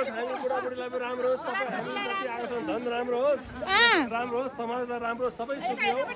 होस्, हामी बुढाबुढीलाई पनि राम्रो होस्, तपाईँ हामी जति आएको छौँ झन् राम्रो होस्, राम्रो होस्, समाजलाई राम्रो होस्, सबै सुखी होस्।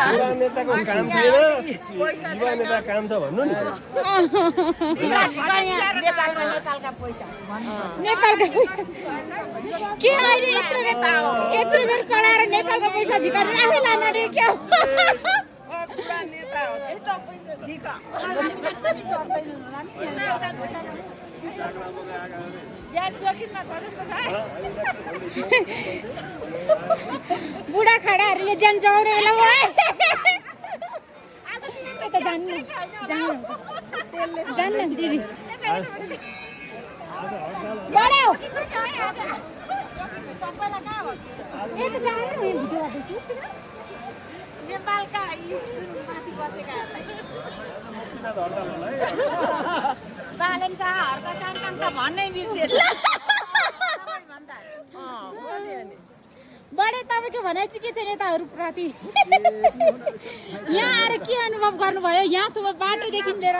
युवा नेताको काम थिएन, युवा नेता काम छ भन्नु नि। नेपालका पैसा के अहिले यत्रो बेर चढाएर नेपालको पैसा झिकाएर आफै लान रे क्या बुढा खाडाहरूले ज्यान जोगाउने बेला जान्न दिदी बालन शाहहरुको सन्तान त भन्नै बिर्सेछ बडे तपाईको भनाइ चाहिँ के छ नेताहरुप्रति यहाँ आएर के अनुभव गर्नुभयो यहाँसम्म बाटोदेखि लिएर